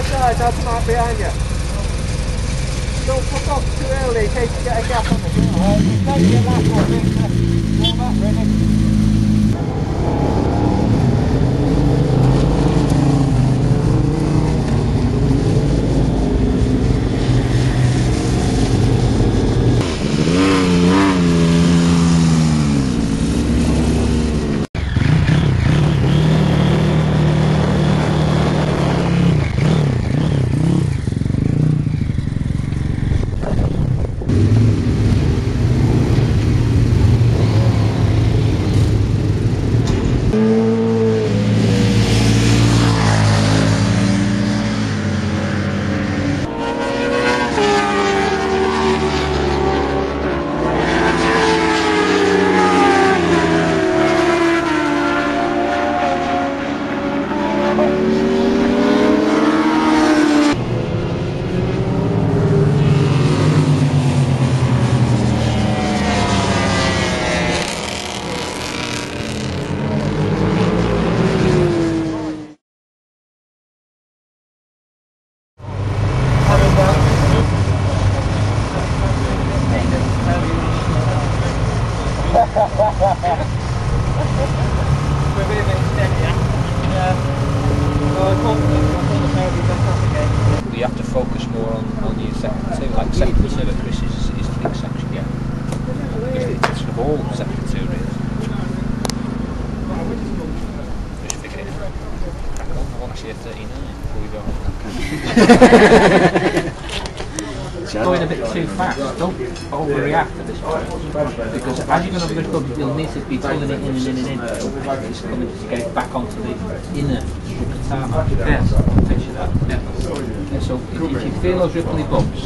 side, that's not behind you. Don't put off too early in case you get a gap on the door. You can get that one, warm up, ready. You have to focus more on your sector 2, like sector 2 at Chris is thick section, yeah. It's sort of all sector 2 really. Just figure it out. Crack on, I want to see a 39 before we go. Going a bit too fast, don't overreact at this point, because as you're going over this bump you'll need to be pulling it in it's coming to get back onto the inner tarmac. Picture that. And so if you feel those ripply bumps,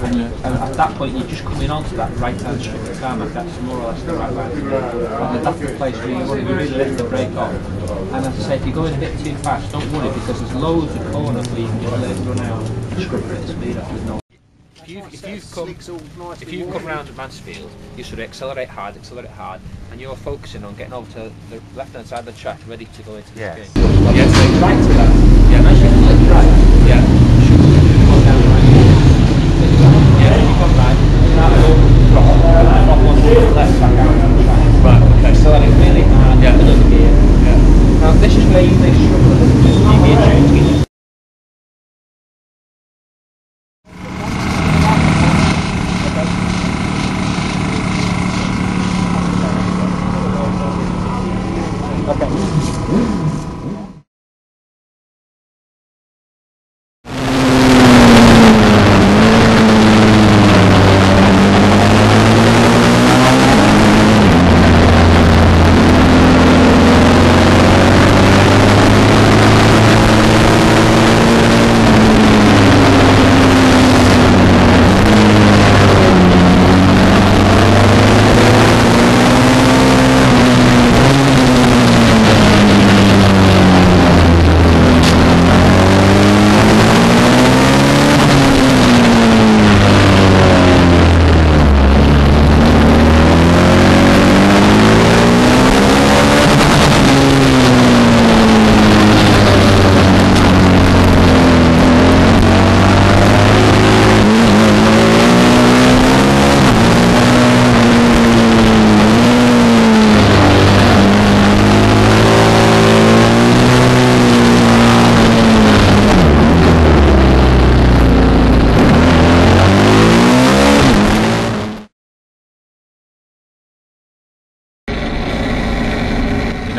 and at that point you're just coming onto that right hand strip of tarmac, that's more or less the right line to go. And that's the place where you want to really lift the brake off. And as I say, if you're going a bit too fast, don't worry, because there's loads of corners where you can just let it run out and scrub a bit of speed up with no. If you come round to Mansfield, you sort of accelerate hard, and you're focusing on getting over to the left-hand side of the track, ready to go into the game. Yeah, so right to that. Yeah, nice and flick right. Yeah. Go down right. Yeah, if you go right, drop one to the left, back out on the track. Right, okay. Accelerate really hard, another gear. Yeah. Now this is where you may struggle with the gear change.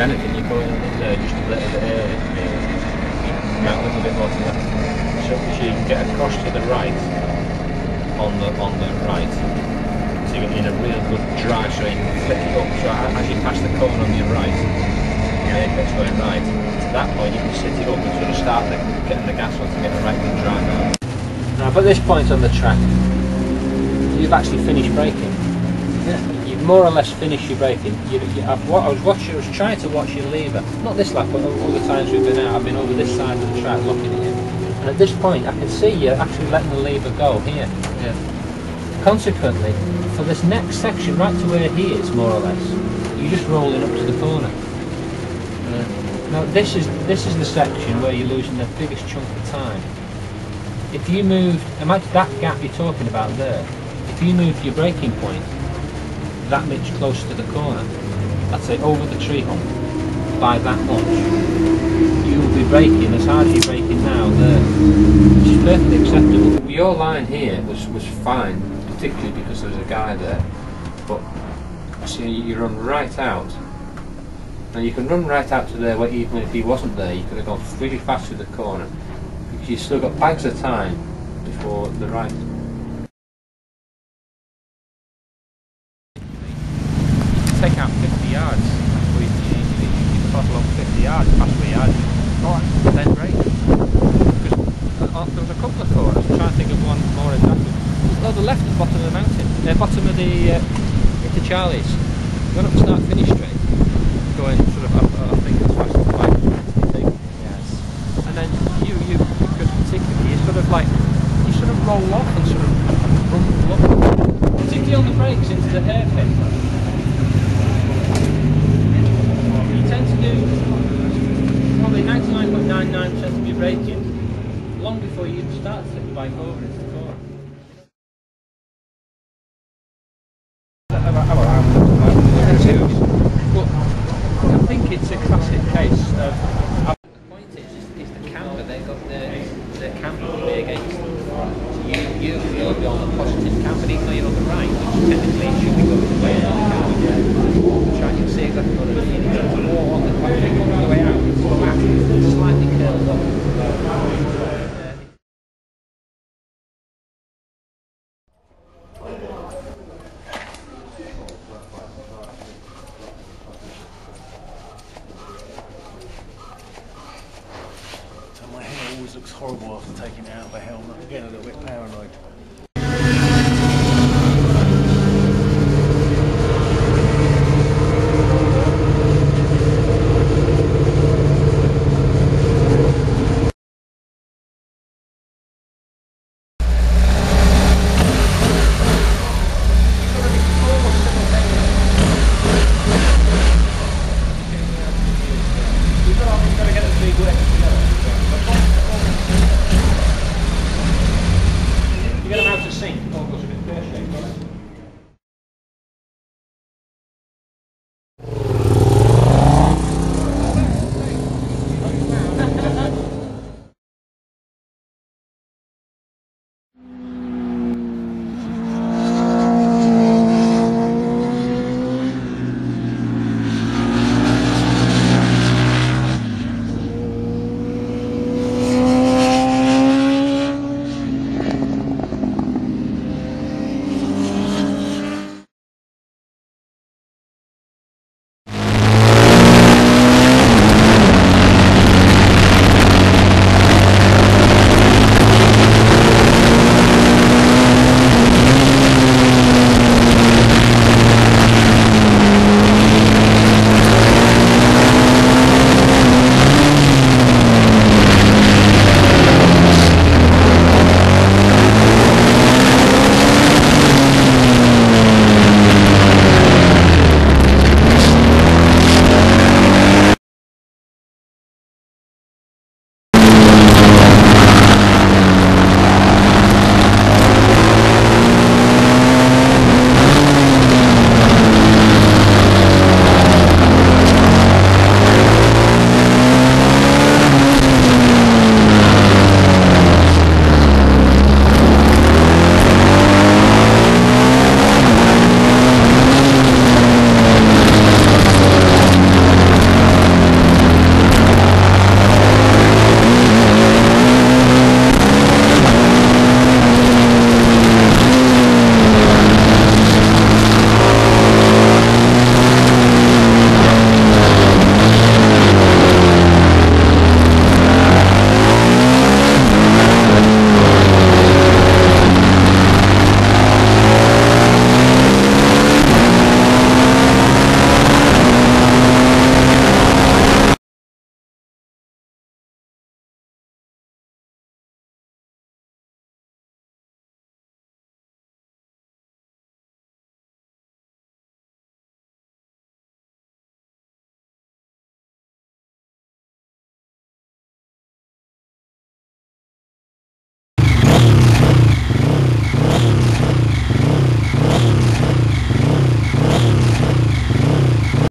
Anything, you're going in there just a little bit early, a little bit more to that. So you can get across to the right, on the right, so you're in a real good drive, so you can flick it up. So as you pass the cone on your right, the apex going right, to that point you can sit it up and sort of start getting the gas on to get the right good drive out. Now at this point on the track, you've actually finished braking. Yeah. More or less finish your braking. I was trying to watch your lever. Not this lap, but all the times we've been out, I've been over this side of the track looking at you. And at this point, I can see you actually letting the lever go here. Yeah. Consequently, for this next section, right to where he is, more or less, you're just rolling up to the corner. Now this is the section where you're losing the biggest chunk of time. if you moved, imagine that gap you're talking about there, if you moved your braking point that much closer to the corner, let's say over the tree hump, by that much, you will be braking as hard as you're braking now there, which is perfectly acceptable. Your line here was fine, particularly because there was a guy there, but see, you run right out. Now you can run right out to there where even if he wasn't there, you could have gone really fast through the corner, because you've still got bags of time before the right. Take out 50 yards before you cross along 50 yards, past the yard, then brake. Because there was a couple of corners, I'm trying to think of one more exactly. Oh, the left at the bottom of the mountain, bottom of the, into Charlie's. Going up start finish straight, going sort of up, I think as fast as like 60. Yes. And then you because particularly, you sort of roll off and sort of rumble up, particularly on the brakes into the hairpin. You tend to do probably 99.99% of your braking long before you even start to take the bike over into the corner. But I think it's a classic case of. The point is the camber, they've got their camber to be against them. So you'll be on the positive camber, even though you're on the right, which technically should be going the way out of the camber. Try to see exactly what I mean. It's more on the way out, it's flat, it's slightly curled up. My hair always looks horrible after taking it out of the helmet. I'm getting a little bit paranoid.